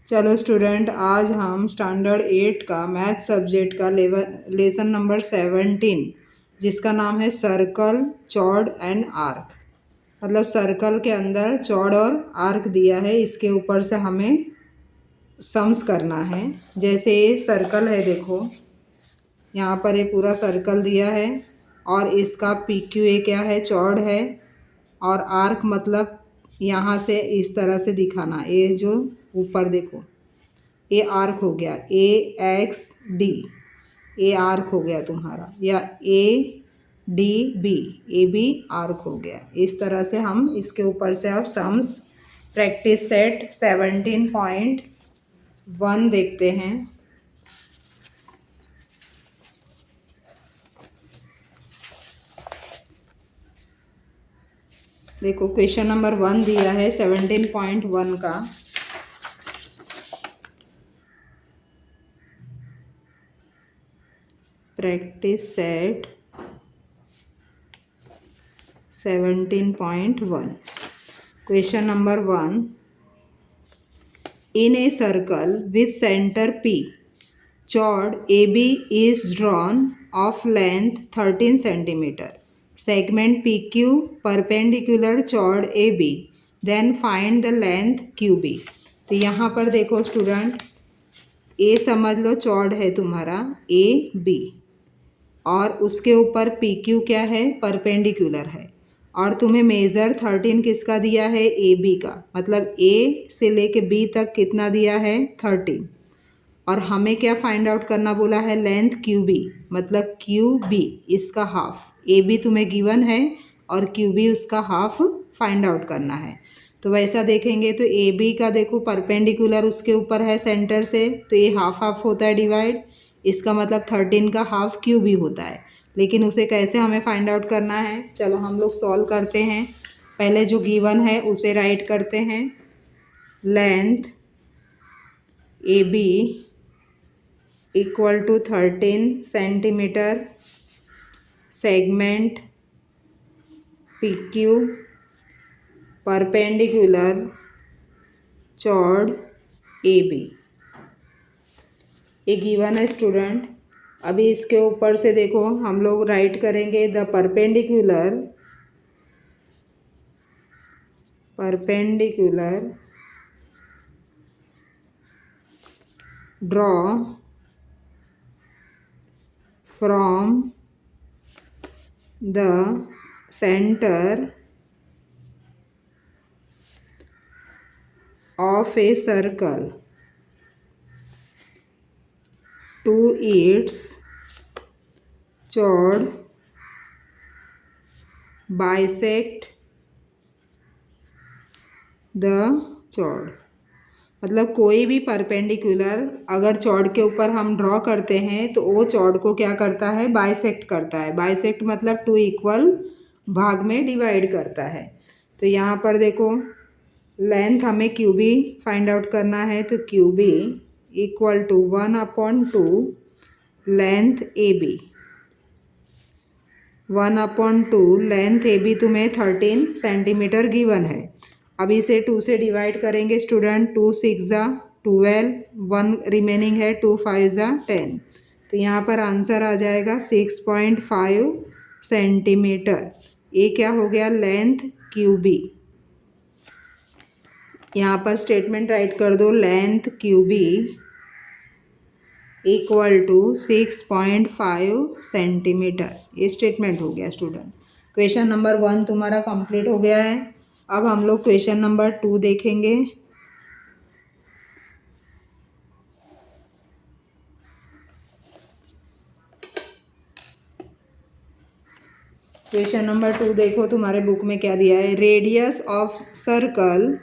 चलो स्टूडेंट, आज हम स्टैंडर्ड 8 का मैथ सब्जेक्ट का लेसन नंबर 17 जिसका नाम है सर्कल चौड़ एंड आर्क। मतलब सर्कल के अंदर चौड़ और आर्क दिया है, इसके ऊपर से हमें सम्स करना है। जैसे ये सर्कल है, देखो यहाँ पर ये पूरा सर्कल दिया है और इसका पी क्यू ए क्या है, चौड़ है। और आर्क मतलब यहाँ से इस तरह से दिखाना, ये जो ऊपर देखो ए आर्क हो गया, ए एक्स डी, ए आर्क हो गया तुम्हारा, या A D B, A B arc हो गया। इस तरह से हम इसके ऊपर से अब सम्स प्रैक्टिस सेट 17.1 देखते हैं। देखो क्वेश्चन नंबर 1 दिया है 17.1 का। Practice set 17.1 question number 1, in a circle with center P, chord AB is drawn of length 13 cm. Segment PQ perpendicular chord AB. Then find the length QB. तो यहाँ पर देखो स्टूडेंट, ए समझ लो चौड़ है तुम्हारा ए बी, और उसके ऊपर पी क्यू क्या है, परपेंडिकुलर है। और तुम्हें मेज़र 13 किसका दिया है, ए बी का। मतलब ए से लेके बी तक कितना दिया है, 13। और हमें क्या फाइंड आउट करना बोला है, लेंथ क्यू बी, मतलब क्यू बी इसका हाफ। ए बी तुम्हें गिवन है और क्यू बी उसका हाफ फाइंड आउट करना है। तो वैसा देखेंगे तो ए बी का देखो परपेंडिकुलर उसके ऊपर है सेंटर से, तो ये हाफ हाफ होता है डिवाइड। इसका मतलब 13 का हाफ क्यू बी होता है। लेकिन उसे कैसे हमें फाइंड आउट करना है, चलो हम लोग सॉल्व करते हैं। पहले जो गिवन है उसे राइट करते हैं। Length A B equal to 13 centimetre, segment P Q perpendicular chord A B, ये गिवन है स्टूडेंट। अभी इसके ऊपर से देखो हम लोग राइट करेंगे the perpendicular draw from the centre of a circle to its chord bisect the chord। मतलब कोई भी परपेंडिकुलर अगर चौड़ के ऊपर हम ड्रॉ करते हैं तो वो चौड़ को क्या करता है, बाइसेक्ट करता है। बाइसेक्ट मतलब टू इक्वल भाग में डिवाइड करता है। तो यहाँ पर देखो लेंथ हमें क्यू बी फाइंड आउट करना है, तो Q B equal to 1/2 length A B, 1/2 length A B तुम्हें 13 सेंटीमीटर गिवन है। अब इसे 2 से डिवाइड करेंगे स्टूडेंट, 2 6 ज़ा 12, 1 रिमेनिंग है, 2 5 ज़ा 10। तो यहाँ पर आंसर आ जाएगा 6.5 सेंटीमीटर। ये क्या हो गया, लेंथ क्यू बी। यहाँ पर स्टेटमेंट राइट कर दो, length Q B equal to 6.5 centimetre. ये स्टेटमेंट हो गया स्टूडेंट। क्वेश्चन नंबर 1 तुम्हारा कंप्लीट हो गया है। अब हम लोग क्वेश्चन नंबर 2 देखेंगे। क्वेश्चन नंबर 2 देखो तुम्हारे बुक में क्या दिया है, radius of circle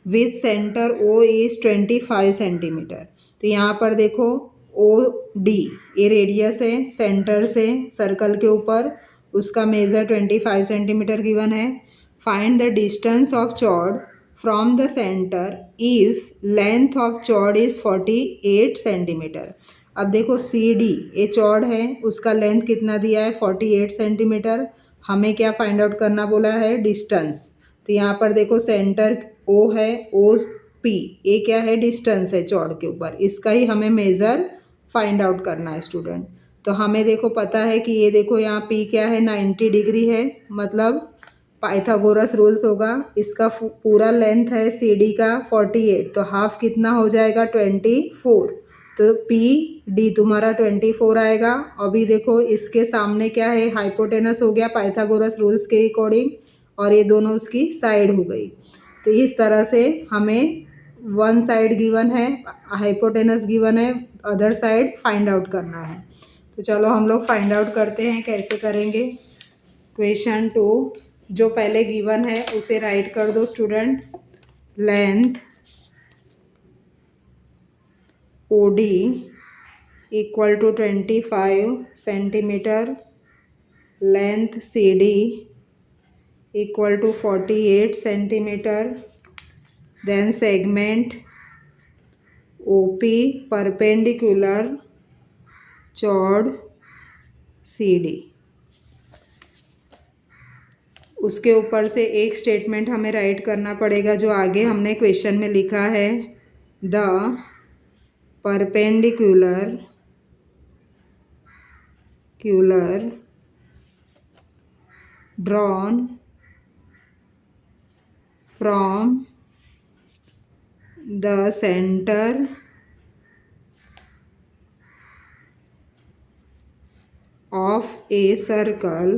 with centre O is 25 centimetre. तो यहाँ पर देखो ओ डी ये रेडियस है सेंटर से सर्कल के ऊपर, उसका मेज़र 25 सेंटीमीटर गिवन है। Find the distance of chord from the centre if length of chord is 48 centimetre. अब देखो सी डी ये चौड़ है, उसका लेंथ कितना दिया है, 48 सेंटीमीटर। हमें क्या फाइंड आउट करना बोला है, डिस्टेंस। तो यहाँ पर देखो सेंटर ओ है, ओ पी, ये क्या है, डिस्टेंस है चौड़ के ऊपर, इसका ही हमें मेज़र फाइंड आउट करना है स्टूडेंट। तो हमें देखो पता है कि ये देखो यहाँ पी क्या है, 90 डिग्री है, मतलब पाइथागोरस रूल्स होगा, इसका पूरा लेंथ है सी डी का 48, तो हाफ कितना हो जाएगा 24, तो पी डी तुम्हारा 24 आएगा। अभी देखो इसके सामने क्या है, हाइपोटेनस हो गया पाइथागोरस रूल्स के अकॉर्डिंग, और ये दोनों उसकी साइड हो गई। तो इस तरह से हमें वन साइड गिवन है, हाइपोटेनस गिवन है, अदर साइड फाइंड आउट करना है। तो चलो हम लोग फाइंड आउट करते हैं, कैसे करेंगे। क्वेश्चन 2 जो पहले गिवन है उसे राइट कर दो student. Length O D equal to 25 centimetre, length C D equal to 48 centimetre, then segment O P perpendicular chord C D. उसके ऊपर से एक स्टेटमेंट हमें राइट करना पड़ेगा जो आगे हमने क्वेश्चन में लिखा है, the perpendicular drawn from the centre of a circle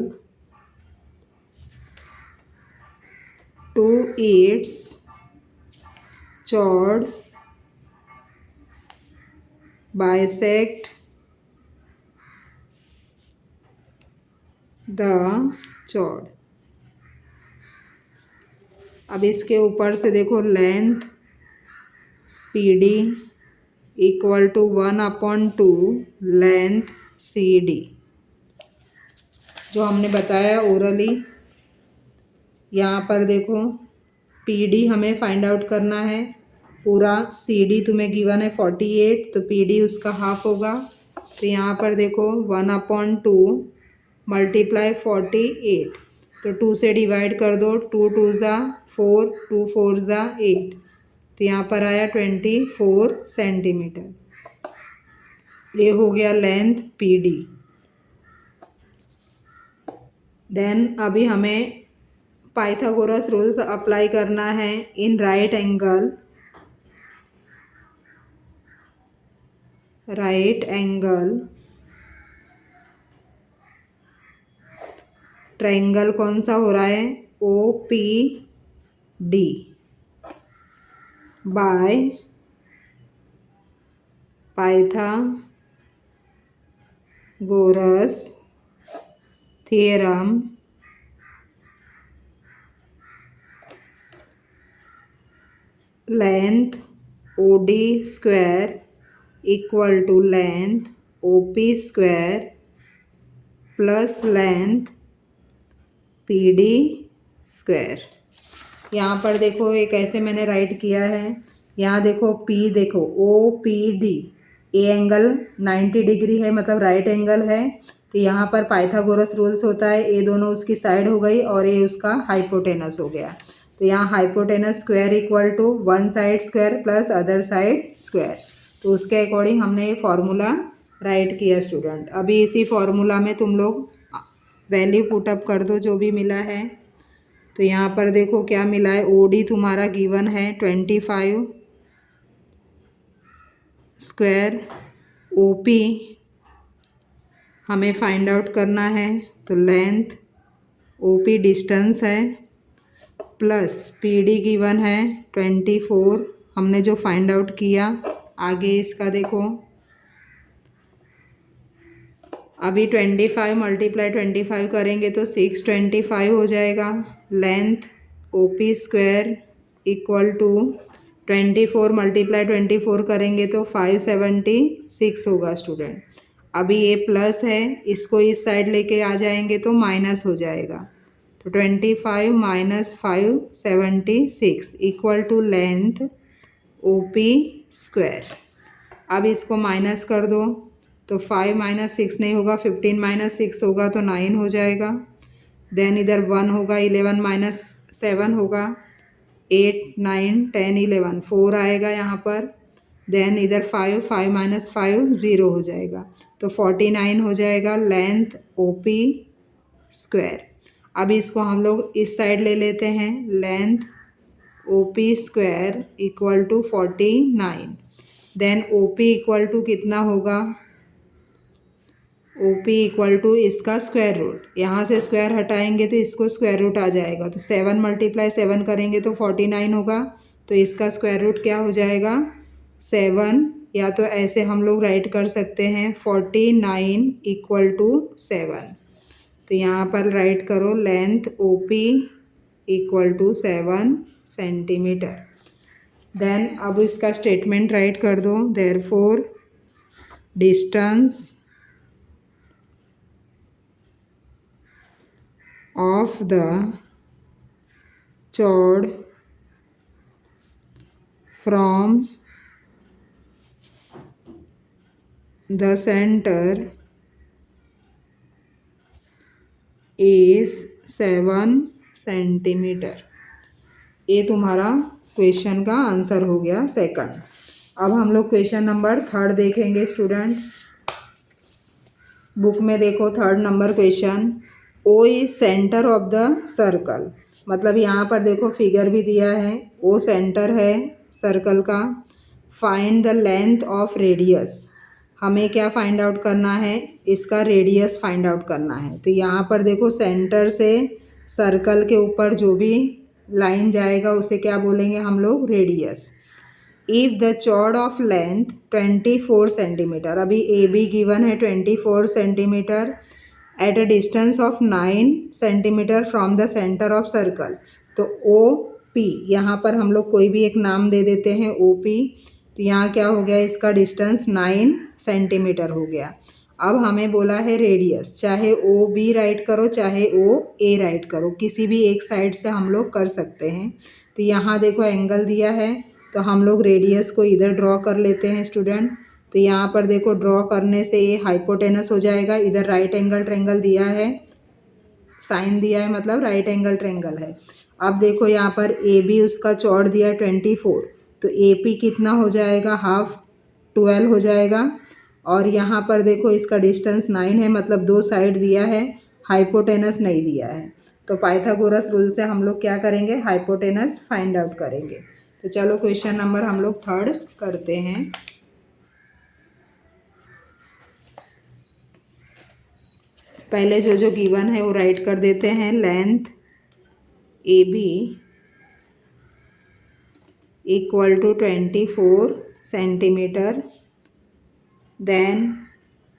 to its chord bisect the chord। अब इसके ऊपर से देखो length P D equal to 1/2 length C D, जो हमने बताया ओरली। यहाँ पर देखो पी डी हमें फाइंड आउट करना है, पूरा सी डी तुम्हें गिवन है 48, तो पी डी उसका हाफ होगा। तो यहाँ पर देखो 1/2 मल्टीप्लाई 48, तो 2 से डिवाइड कर दो, 2 2 ज़ा 4, 2 4 ज़ा 8, तो यहाँ पर आया 24 सेंटीमीटर। ये हो गया लेंथ पी डी। देन अभी हमें पाइथागोरस रूल्स अप्लाई करना है इन राइट एंगल ट्रायंगल कौन सा हो रहा है, O P D, by Pythagoras theorem length O D square equal to length O P square plus length P D square. यहाँ पर देखो एक ऐसे मैंने राइट किया है, यहाँ देखो पी, देखो ओ पी डी, ए एंगल 90 डिग्री है, मतलब राइट एंगल है। तो यहाँ पर पाइथागोरस रूल्स होता है, ये दोनों उसकी साइड हो गई और ये उसका हाइपोटेनस हो गया। तो यहाँ hypotenuse square equal to one side square plus other side square, तो उसके अकॉर्डिंग हमने ये फॉर्मूला राइट किया स्टूडेंट। अभी इसी फॉर्मूला में तुम लोग वैल्यू पुटअप कर दो जो भी मिला है। तो यहाँ पर देखो क्या मिला है, ओ डी तुम्हारा गिवन है 25 स्क्वायर, ओ पी हमें फाइंड आउट करना है, तो लेंथ ओ पी डिस्टेंस है, प्लस पी डी गिवन है 24, हमने जो फाइंड आउट किया। आगे इसका देखो, अभी 25 मल्टीप्लाई 25 करेंगे तो 625 हो जाएगा। Length O P square equal to 24 multiply 24 करेंगे तो 576 होगा स्टूडेंट। अभी ये प्लस है, इसको इस साइड लेके आ जाएंगे तो माइनस हो जाएगा, तो 25 minus 576 equal to length O P square. अब इसको माइनस कर दो, तो 5 माइनस 6 नहीं होगा, 15 माइनस 6 होगा तो 9 हो जाएगा। देन इधर 1 होगा, 11 माइनस 7 होगा, 8 9 10 11 4 आएगा यहाँ पर। देन इधर 5 5 माइनस 5 0 हो जाएगा, तो 49 हो जाएगा लेंथ ओ पी स्क्वायर। अब इसको हम लोग इस साइड ले लेते हैं, length O P square equal to 49। Then O P equal to कितना होगा, ओ पी इक्वल टू इसका स्क्वायर रूट, यहाँ से स्क्वायर हटाएंगे तो इसको स्क्वायर रूट आ जाएगा, तो 7 मल्टीप्लाई 7 करेंगे तो 49 होगा, तो इसका स्क्वायर रूट क्या हो जाएगा 7। या तो ऐसे हम लोग राइट कर सकते हैं 49 इक्वल टू 7। तो यहाँ पर राइट करो length O P equal to 7 centimetre. Then अब इसका स्टेटमेंट राइट कर दो, therefore distance of the chord from the center is 7 centimetre. ये तुम्हारा क्वेश्चन का आंसर हो गया सेकंड। अब हम लोग क्वेश्चन नंबर थर्ड देखेंगे स्टूडेंट। बुक में देखो third number question, O is centre of the circle. मतलब यहाँ पर देखो फिगर भी दिया है, ओ सेंटर है सर्कल का। Find the length of radius, हमें क्या फाइंड आउट करना है, इसका रेडियस फाइंड आउट करना है। तो यहाँ पर देखो सेंटर से सर्कल के ऊपर जो भी लाइन जाएगा उसे क्या बोलेंगे हम लोग, radius. If the chord of length 24 centimetre, अभी ए बी गिवन है 24 centimetre at a distance of 9 centimetre from the centre of circle. तो ओ पी, यहाँ पर हम लोग कोई भी एक नाम दे देते हैं ओ पी। तो यहाँ क्या हो गया, इसका डिस्टेंस 9 सेंटीमीटर हो गया। अब हमें बोला है रेडियस, चाहे ओ बी राइट करो चाहे ओ ए राइट करो, किसी भी एक साइड से हम लोग कर सकते हैं। तो यहाँ देखो एंगल दिया है, तो हम लोग रेडियस को इधर ड्रॉ कर लेते हैं स्टूडेंट। तो यहाँ पर देखो ड्रॉ करने से ये हाइपोटेनस हो जाएगा, इधर राइट एंगल ट्रेंगल दिया है, साइन दिया है मतलब राइट एंगल ट्रेंगल है। अब देखो यहाँ पर ए बी उसका चौड़ दिया है 24, तो ए पी कितना हो जाएगा, हाफ 12 हो जाएगा। और यहाँ पर देखो इसका डिस्टेंस 9 है, मतलब दो साइड दिया है, हाइपोटेनस नहीं दिया है। तो पाइथागोरस रूल से हम लोग क्या करेंगे, हाइपोटेनस फाइंड आउट करेंगे। तो चलो क्वेश्चन नंबर हम लोग थर्ड करते हैं। पहले जो जो गिवन है वो राइट कर देते हैं। Length A B equal to 24 centimetre. Then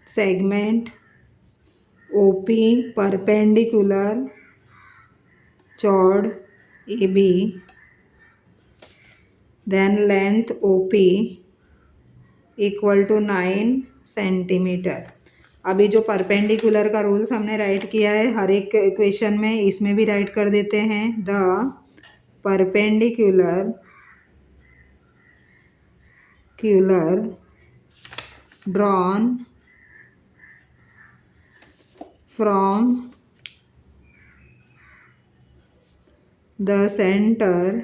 segment O P perpendicular chord A B. Then length O P equal to 9 centimetre. अभी जो परपेंडिकुलर का रूल्स हमने राइट किया है हर एक क्वेश्चन में, इसमें भी राइट कर देते हैं। The perpendicular drawn from the centre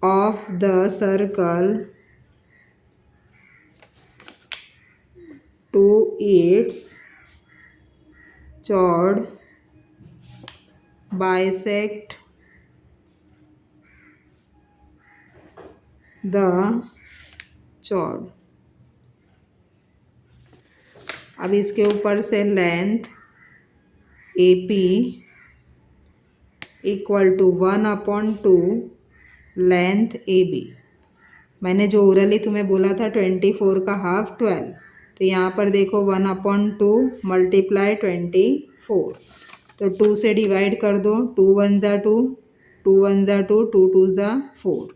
of the circle to its chord bisect the chord। अब इसके ऊपर से length A P equal to 1/2 length A B. मैंने जो ओरली तुम्हें बोला था 24 का हाफ 12, तो यहाँ पर देखो 1/2 मल्टीप्लाई 24, तो 2 से डिवाइड कर दो, 2 1 ज़ा 2, 2 1 ज़ा 2, 2 2 ज़ा 4,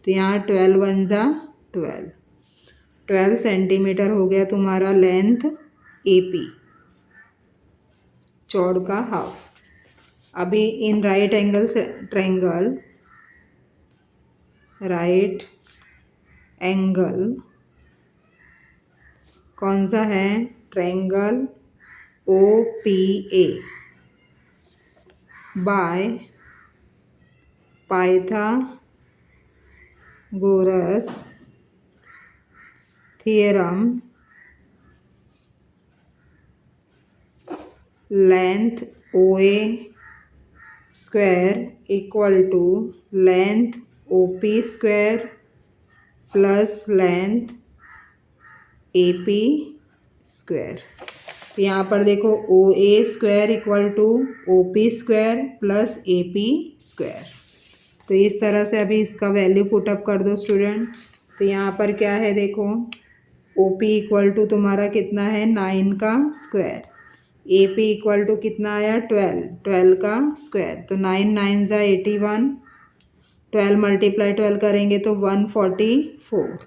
तो यहाँ 12 1 ज़ा 12, 12 सेंटीमीटर हो गया तुम्हारा लेंथ ए पी, चौड़ का हाफ। अभी इन राइट एंगल से ट्रेंगल, राइट एंगल कौन सा है, triangle O P A by Pythagoras theorem length OA square equal to length OP square plus length AP square. तो यहाँ पर देखो OA square equal to OP square plus AP square. तो इस तरह से अभी इसका वैल्यू पुटअप कर दो स्टूडेंट। तो यहाँ पर क्या है देखो, OP इक्वल टू तुम्हारा कितना है 9 का स्क्वायर, AP इक्वल टू कितना आया 12 का स्क्वायर। तो 9 9 ज़ा 81, 12 मल्टीप्लाई 12 करेंगे तो 144।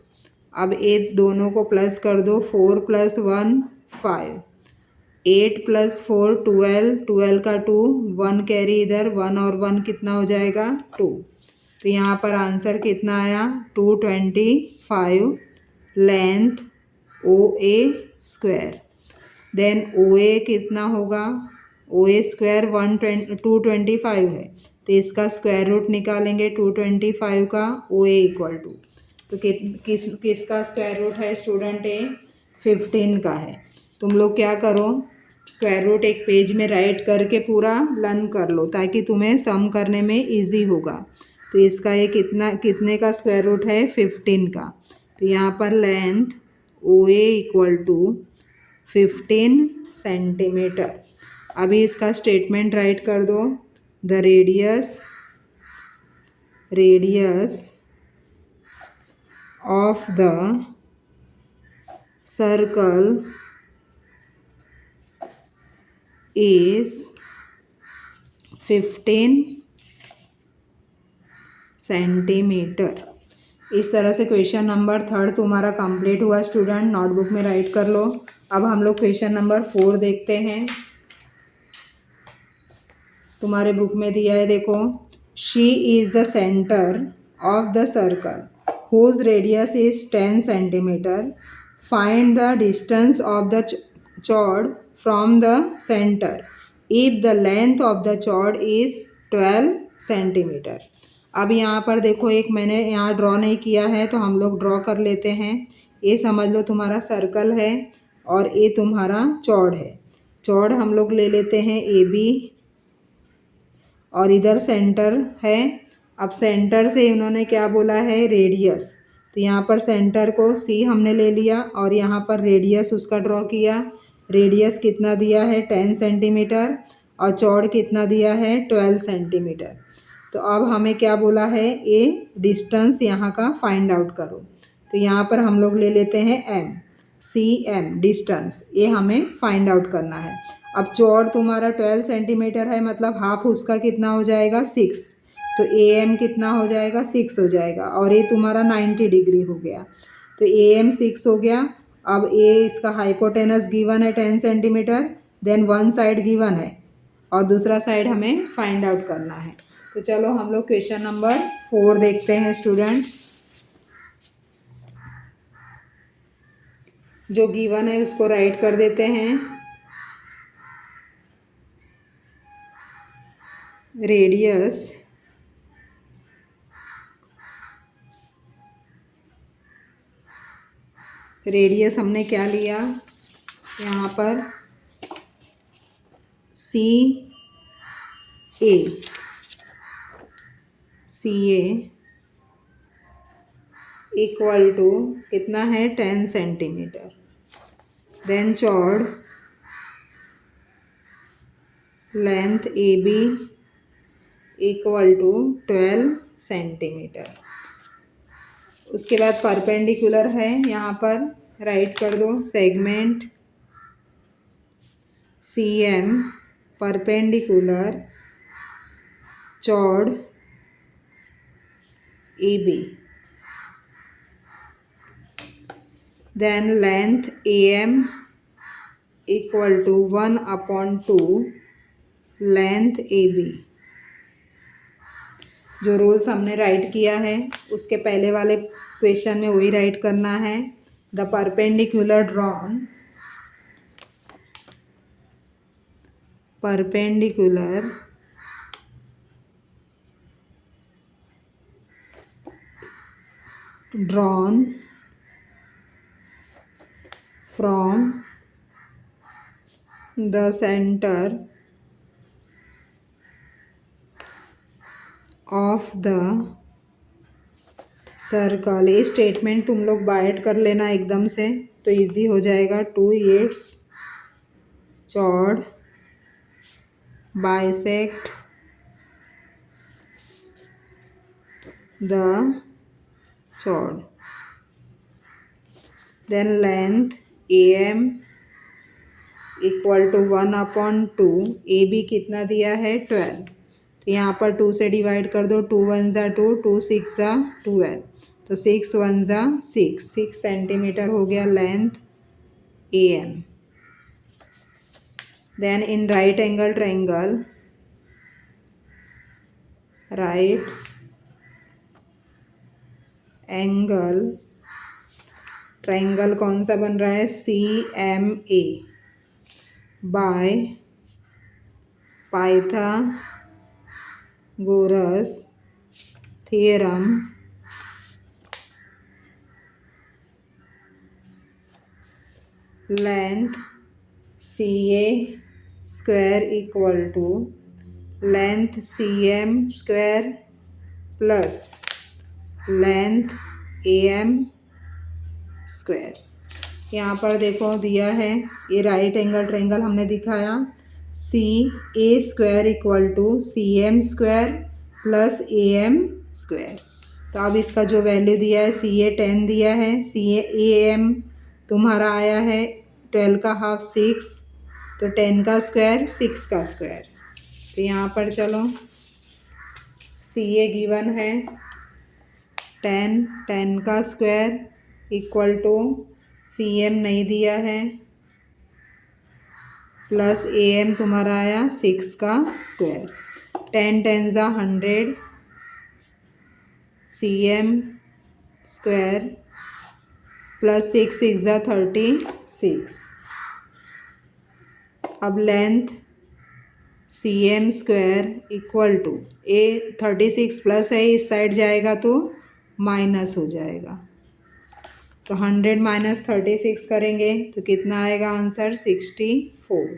अब ये दोनों को प्लस कर दो, 4 + 1 5, 8 + 4 12, 12 का 2, 1 कैरी इधर, 1 और 1 कितना हो जाएगा 2। तो यहाँ पर आंसर कितना आया 225 length OA square. Then OA कितना होगा, OA स्क्वायर 225 है, तो इसका स्क्वायर रूट निकालेंगे 225 का OA इक्वल टू, तो किसका स्क्वायर रूट है स्टूडेंट, 15 का है। तुम लोग क्या करो, स्क्वायर रूट एक पेज में राइट करके पूरा लर्न कर लो ताकि तुम्हें सम करने में इजी होगा। तो इसका ये कितने का स्क्वायर रूट है 15 का। तो यहाँ पर length OA equal to 15 centimetre. अभी इसका स्टेटमेंट राइट कर दो, the radius of the circle is 15 centimetre. इस तरह से क्वेश्चन नंबर 3 तुम्हारा कंप्लीट हुआ स्टूडेंट, नोटबुक में राइट कर लो। अब हम लोग क्वेश्चन नंबर 4 देखते हैं। तुम्हारे बुक में दिया है देखो, she is the centre of the circle whose radius is 10 centimeter. Find the distance of the chord from the center if the length of the chord is 12 centimeter. अब यहाँ पर देखो, एक मैंने यहाँ ड्रॉ नहीं किया है तो हम लोग ड्रॉ कर लेते हैं। ये समझ लो तुम्हारा सर्कल है और ये तुम्हारा चौड़ है। चौड़ हम लोग ले लेते हैं AB और इधर सेंटर है। अब सेंटर से उन्होंने क्या बोला है रेडियस, तो यहाँ पर सेंटर को C हमने ले लिया और यहाँ पर रेडियस उसका ड्रॉ किया। रेडियस कितना दिया है 10 सेंटीमीटर और चौड़ कितना दिया है 12 सेंटीमीटर। तो अब हमें क्या बोला है, ये डिस्टेंस यहाँ का फाइंड आउट करो। तो यहाँ पर हम लोग ले लेते हैं CM डिस्टेंस, ये हमें फाइंड आउट करना है। अब चौड़ तुम्हारा 12 सेंटीमीटर है, मतलब हाफ उसका कितना हो जाएगा 6, तो AM कितना हो जाएगा 6 हो जाएगा और ये तुम्हारा 90 डिग्री हो गया। तो AM 6 हो गया। अब ये इसका हाइपोटेनस गिवन है 10 centimetre, then one side given है और दूसरा साइड हमें फाइंड आउट करना है। तो चलो हम लोग क्वेश्चन नंबर 4 देखते हैं स्टूडेंट। जो गिवन है उसको राइट कर देते हैं। रेडियस हमने क्या लिया यहाँ पर CA इक्वल टू कितना है 10 centimetre. Then chord length AB equal to 12 centimetre. उसके बाद परपेंडिकुलर है, यहाँ पर राइट कर दो segment CM perpendicular chord AB। Then length AM equal to 1/2 length AB। जो रूल्स हमने राइट किया है उसके पहले वाले क्वेश्चन में वही राइट करना है। The perpendicular drawn drawn from the center of the circle. ये स्टेटमेंट तुम लोग बाइट कर लेना एकदम से तो इजी हो जाएगा। 2 its chord bisect the chord, then length AM equal to 1/2। A B कितना दिया है 12, तो यहाँ पर 2 से डिवाइड कर दो। 2 1 ज़ा 2, 2 6 ज़ा 12, तो 6 1 ज़ा 6 सेंटीमीटर हो गया length A M. Then in right angle triangle, right angle triangle कौन सा बन रहा है, CMA by Pythagoras theorem length CA square equal to length CM square plus length AM square. यहाँ पर देखो दिया है, ये राइट एंगल ट्रायंगल हमने दिखाया, CA square equal to CM square plus AM square. तो अब इसका जो वैल्यू दिया है, CA 10 दिया है, AM तुम्हारा आया है 12 का हाफ 6, तो 10 का स्क्वायर 6 का स्क्वायर। तो यहाँ पर चलो CA गिवन है 10 का स्क्वायर इक्वल टू CM नहीं दिया है प्लस AM तुम्हारा आया 6 का स्क्वायर। 10 10 ज़ा 100 CM स्क्वायर प्लस 6 6 ज़ा 36। अब length CM square equal to, ए 36 प्लस है, इस साइड जाएगा तो माइनस हो जाएगा, तो 100 माइनस 36 करेंगे तो कितना आएगा आंसर 64।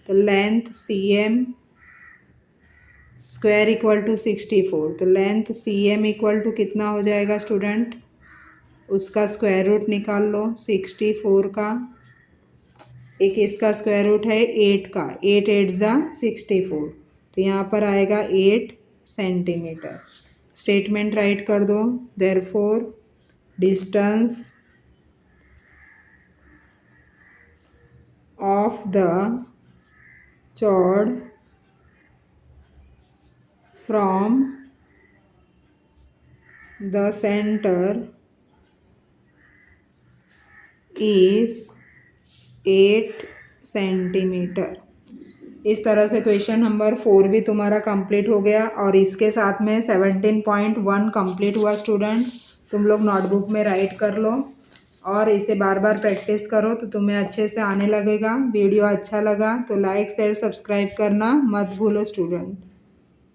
तो length CM square equal to 64, तो लेंथ CM इक्वल टू कितना हो जाएगा स्टूडेंट, उसका स्क्वायर रूट निकाल लो। 64 का एक इसका स्क्वायर रूट है 8 का, 8 8 ज़ा 64, तो यहाँ पर आएगा 8 सेंटीमीटर। स्टेटमेंट राइट कर दो, therefore distance of the chord from the center is 8 centimetre. इस तरह से क्वेश्चन नंबर 4 भी तुम्हारा कंप्लीट हो गया और इसके साथ में 17.1 कंप्लीट हुआ। स्टूडेंट तुम लोग नोटबुक में राइट कर लो और इसे बार बार प्रैक्टिस करो तो तुम्हें अच्छे से आने लगेगा। वीडियो अच्छा लगा तो लाइक शेयर सब्सक्राइब करना मत भूलो स्टूडेंट।